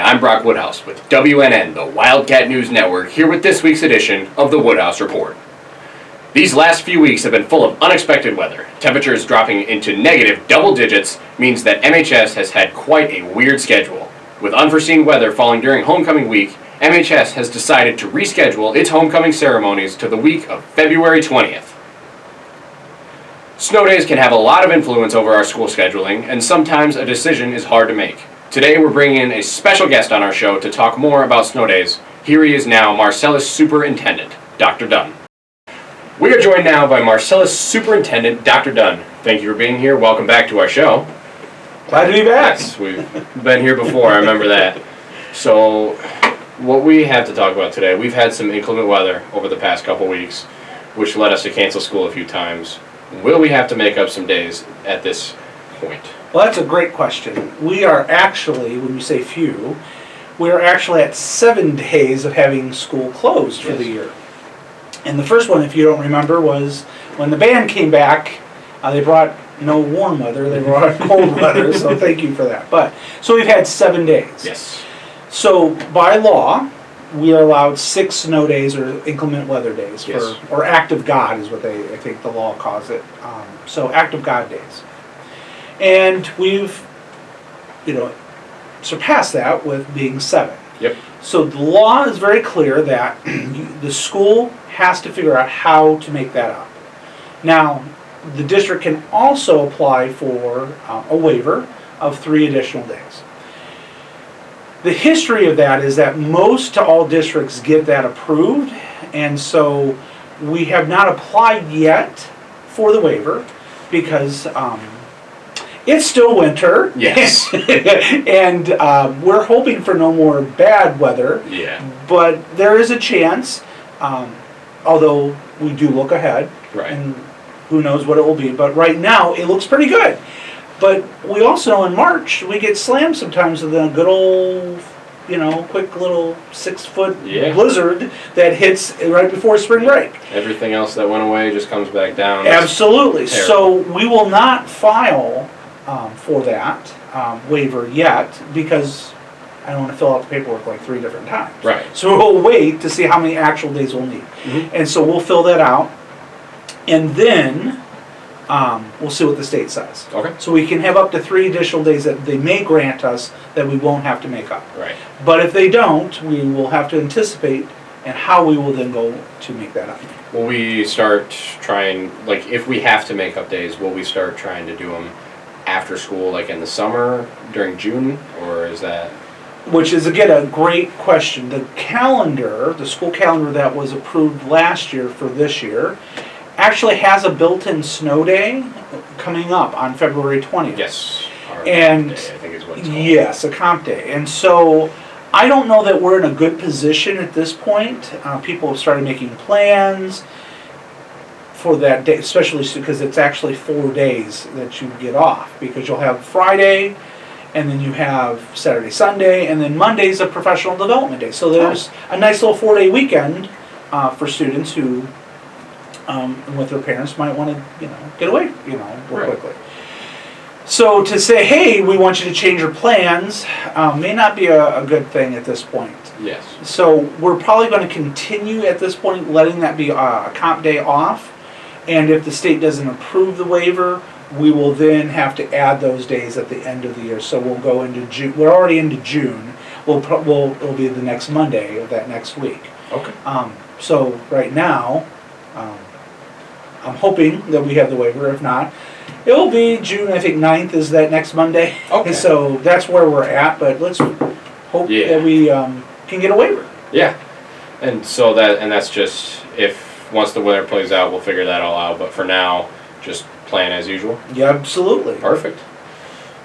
Hi, I'm Brock Woodhouse with WNN, the Wildcat News Network, here with this week's edition of the Woodhouse Report. These last few weeks have been full of unexpected weather. Temperatures dropping into negative double digits means that MHS has had quite a weird schedule. With unforeseen weather falling during homecoming week, MHS has decided to reschedule its homecoming ceremonies to the week of February 20th. Snow days can have a lot of influence over our school scheduling, and sometimes a decision is hard to make. Today we're bringing in a special guest on our show to talk more about snow days. Here he is now, Marcellus Superintendent, Dr. Dunn. We are joined now by Marcellus Superintendent, Dr. Dunn. Thank you for being here. Welcome back to our show. Glad to be back. Yes, we've been here before, I remember that. So, what we have to talk about today, we've had some inclement weather over the past couple weeks, which led us to cancel school a few times. Will we have to make up some days at this point? Well, that's a great question. We are actually, when you say few, we are actually at 7 days of having school closed for the year. And the first one, if you don't remember, was when the band came back. They brought no warm weather, they brought cold weather, so thank you for that. But so we've had 7 days. Yes. So by law, we are allowed 6 snow days or inclement weather days, Yes. or act of God is what I think the law calls it. So act of God days. And we've, surpassed that with being 7. Yep. So the law is very clear that the school has to figure out how to make that up. Now, the district can also apply for a waiver of 3 additional days. The history of that is that most to all districts get that approved, and so we have not applied yet for the waiver because it's still winter. Yes. And we're hoping for no more bad weather. Yeah. But there is a chance, although we do look ahead. Right. And who knows what it will be. But right now, it looks pretty good. But we also know in March, we get slammed sometimes with a good old, quick little 6-foot blizzard that hits right before spring break. Everything else that went away just comes back down. Absolutely. So we will not file for that waiver yet because I don't want to fill out the paperwork like 3 different times. Right. So we'll wait to see how many actual days we'll need. Mm-hmm. And so we'll fill that out, and then we'll see what the state says. Okay. So we can have up to 3 additional days that they may grant us that we won't have to make up. Right. But if they don't, we will have to anticipate and how we will then go to make that up. Will we start trying, if we have to make up days, will we start trying to do them after school, in the summer, during June, or is that? Which is, again, a great question. The calendar, the school calendar that was approved last year for this year, actually has a built-in snow day coming up on February 20th. Yes. And day, I think is what it's called. Yes, a comp day. And so I don't know that we're in a good position at this point. People have started making plans for that day, especially because it's actually 4 days that you get off, because you'll have Friday, and then you have Saturday, Sunday, and then Monday's a professional development day. So there's a nice little 4-day weekend for students who, with their parents, might want to, get away, real quickly. So to say, hey, we want you to change your plans, may not be a good thing at this point. Yes. So we're probably going to continue at this point letting that be a comp day off. And if the state doesn't approve the waiver, we will then have to add those days at the end of the year. So we'll go into June. We're already into June. It'll be the next Monday of that next week. Okay. So right now, I'm hoping that we have the waiver. If not, it'll be June, I think 9th is that next Monday. Okay. So that's where we're at, but let's hope that we can get a waiver. Yeah. And so that's just, once the weather plays out, we'll figure that all out. But for now, just plan as usual. Yeah, absolutely. Perfect.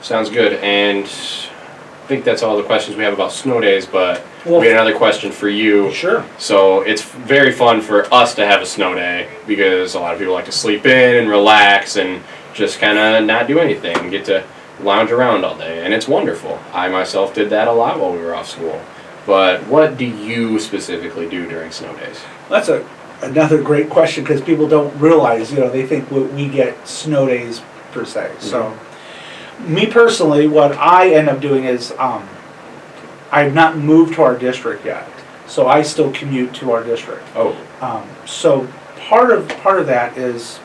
Sounds good. And I think that's all the questions we have about snow days, but we had another question for you. Sure. So it's very fun for us to have a snow day because a lot of people like to sleep in and relax and just kind of not do anything and get to lounge around all day. And it's wonderful. I myself did that a lot while we were off school. But what do you specifically do during snow days? That's another great question because people don't realize, they think we get snow days per se. Mm-hmm. So, me personally, what I end up doing is I I've not moved to our district yet, so I still commute to our district. Oh. So part of that is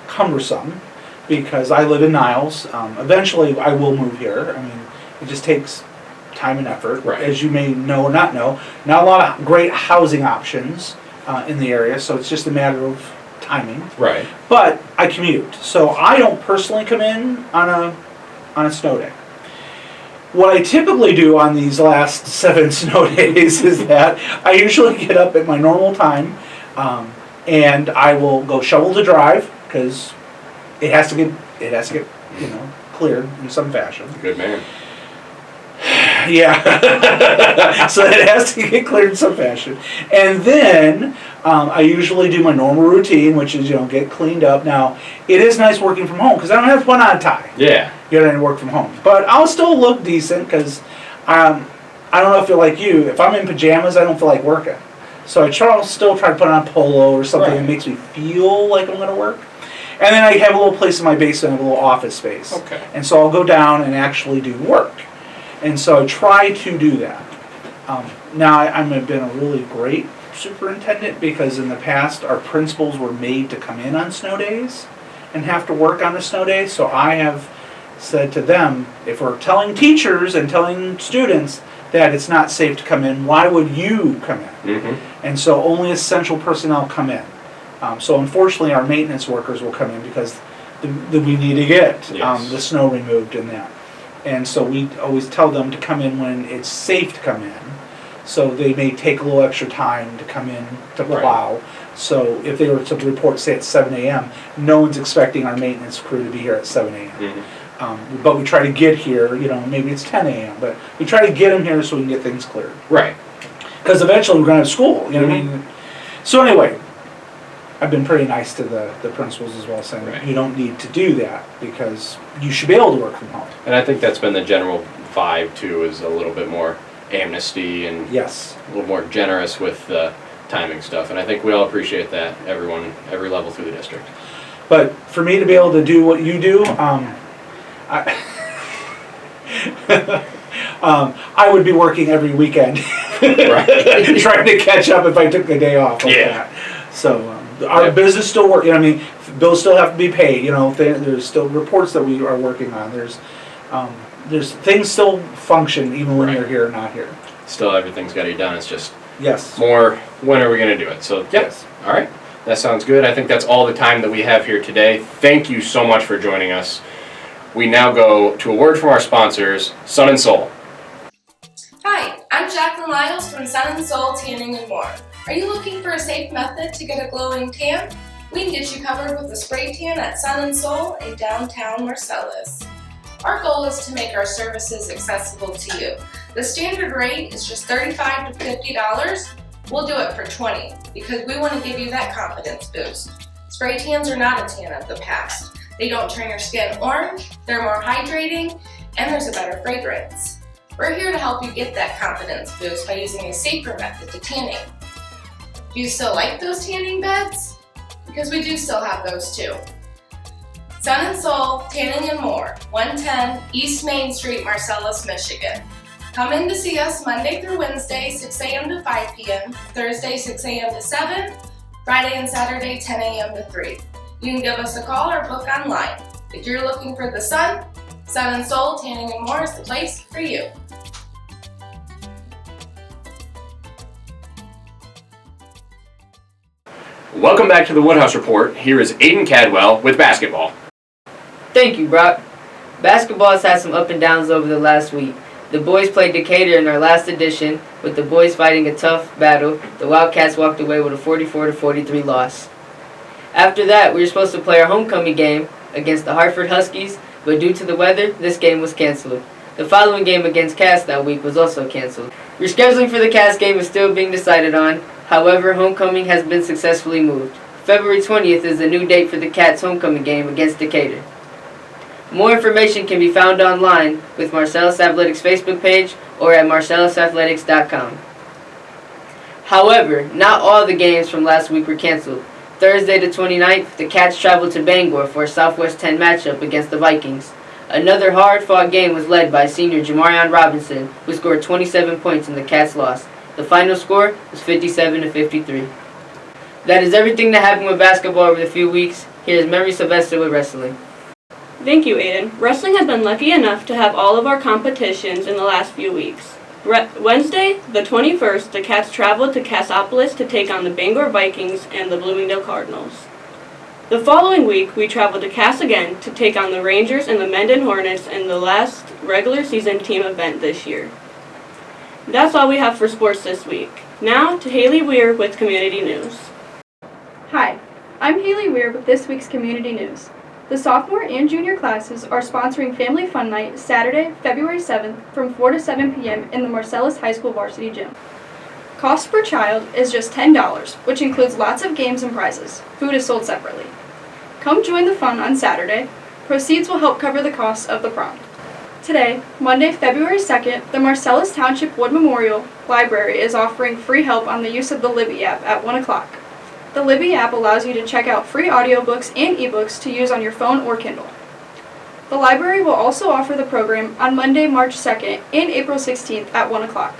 cumbersome because I live in Niles. Eventually, I will move here. I mean, it just takes time and effort. Right. As you may know or not know, not a lot of great housing options in the area, so it's just a matter of timing. Right. But I commute, so I don't personally come in on a snow day. What I typically do on these last 7 snow days is that I usually get up at my normal time, and I will go shovel to drive because it has to get cleared in some fashion. Good man. Yeah. So it has to get cleared in some fashion. And then I usually do my normal routine, which is, get cleaned up. Now, it is nice working from home because I don't have to put on a tie. Yeah. You know, work from home. But I'll still look decent because I don't know if you're like you. If I'm in pajamas, I don't feel like working. So I still try to put on a polo or something that makes me feel like I'm going to work. And then I have a little place in my basement, a little office space. Okay. And so I'll go down and actually do work. And so I try to do that. Now, I've been a really great superintendent because in the past our principals were made to come in on snow days and have to work on a snow day. So I have said to them, if we're telling teachers and telling students that it's not safe to come in, why would you come in? Mm-hmm. And so only essential personnel come in. So unfortunately our maintenance workers will come in because we need to get the snow removed and that. And so we always tell them to come in when it's safe to come in. So they may take a little extra time to come in to plow. Right. So if they were to report, say, at 7 a.m., no one's expecting our maintenance crew to be here at 7 a.m. Mm-hmm. But we try to get here, maybe it's 10 a.m., but we try to get them here so we can get things cleared. Right. Because eventually we're going to have school, you know what I mean? So anyway, I've been pretty nice to the principals as well, saying you don't need to do that because you should be able to work from home. And I think that's been the general vibe too, is a little bit more amnesty and a little more generous with the timing stuff. And I think we all appreciate that, everyone, every level through the district. But for me to be able to do what you do, I would be working every weekend trying to catch up if I took the day off like that. So our business still works. Bills still have to be paid. There's still reports that we are working on. There's things still function even when you're here or not here. Still, everything's got to be done. It's just Yes. More, when are we going to do it? So, yep. Yes. All right. That sounds good. I think that's all the time that we have here today. Thank you so much for joining us. We now go to a word from our sponsors, Sun and Soul. Hi, I'm Jacqueline Lyles from Sun and Soul Tanning and More. Are you looking for a safe method to get a glowing tan? We can get you covered with a spray tan at Sun and Soul in downtown Marcellus. Our goal is to make our services accessible to you. The standard rate is just $35 to $50. We'll do it for $20 because we want to give you that confidence boost. Spray tans are not a tan of the past. They don't turn your skin orange, they're more hydrating, and there's a better fragrance. We're here to help you get that confidence boost by using a safer method to tanning. Do you still like those tanning beds? Because we do still have those too. Sun and Soul, Tanning and More, 110 East Main Street, Marcellus, Michigan. Come in to see us Monday through Wednesday, 6 a.m. to 5 p.m., Thursday, 6 a.m. to 7, Friday and Saturday, 10 a.m. to 3. You can give us a call or book online. If you're looking for the sun, Sun and Soul, Tanning and More is the place for you. Welcome back to the Woodhouse Report. Here is Aiden Cadwell with basketball. Thank you, Brock. Basketball has had some up and downs over the last week. The boys played Decatur in our last edition, with the boys fighting a tough battle. The Wildcats walked away with a 44-43 loss. After that, we were supposed to play our homecoming game against the Hartford Huskies, but due to the weather, this game was canceled. The following game against Cass that week was also canceled. Rescheduling for the Cass game is still being decided on. However, homecoming has been successfully moved. February 20th is the new date for the Cats' homecoming game against Decatur. More information can be found online with Marcellus Athletics Facebook page or at marcellusathletics.com. However, not all the games from last week were canceled. Thursday the 29th, the Cats traveled to Bangor for a Southwest 10 matchup against the Vikings. Another hard-fought game was led by senior Jamarion Robinson, who scored 27 points in the Cats' loss. The final score was 57-53. That is everything that happened with basketball over the few weeks. Here's Mary Sylvester with wrestling. Thank you, Aiden. Wrestling has been lucky enough to have all of our competitions in the last few weeks. Wednesday, the 21st, the Cats traveled to Cassopolis to take on the Bangor Vikings and the Bloomingdale Cardinals. The following week, we traveled to Cass again to take on the Rangers and the Mendon Hornets in the last regular season team event this year. That's all we have for sports this week. Now to Haley Weir with Community News. Hi, I'm Haley Weir with this week's Community News. The sophomore and junior classes are sponsoring Family Fun Night Saturday, February 7th from 4 to 7 p.m. in the Marcellus High School Varsity Gym. Cost per child is just $10, which includes lots of games and prizes. Food is sold separately. Come join the fun on Saturday. Proceeds will help cover the costs of the prom. Today, Monday, February 2nd, the Marcellus Township Wood Memorial Library is offering free help on the use of the Libby app at 1 o'clock. The Libby app allows you to check out free audiobooks and ebooks to use on your phone or Kindle. The library will also offer the program on Monday, March 2nd and April 16th at 1 o'clock.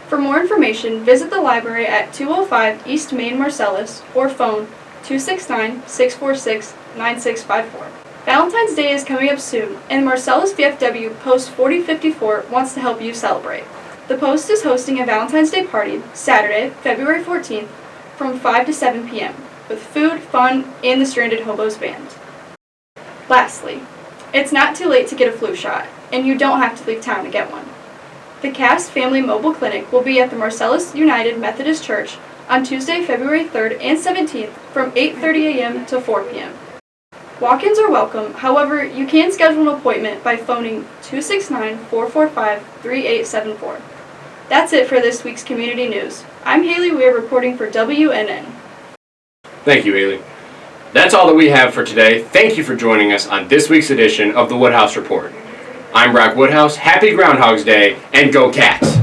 For more information, visit the library at 205 East Main Marcellus or phone 269-646-9654. Valentine's Day is coming up soon, and Marcellus VFW Post 4054 wants to help you celebrate. The Post is hosting a Valentine's Day party Saturday, February 14th from 5 to 7 p.m. with food, fun, and the Stranded Hobos Band. Lastly, it's not too late to get a flu shot, and you don't have to leave town to get one. The Cass Family Mobile Clinic will be at the Marcellus United Methodist Church on Tuesday, February 3rd and 17th from 8:30 a.m. to 4 p.m. Walk-ins are welcome, however, you can schedule an appointment by phoning 269-445-3874. That's it for this week's Community News. I'm Haley Weir reporting for WNN. Thank you, Haley. That's all that we have for today. Thank you for joining us on this week's edition of the Woodhouse Report. I'm Brock Woodhouse. Happy Groundhog's Day, and go Cats!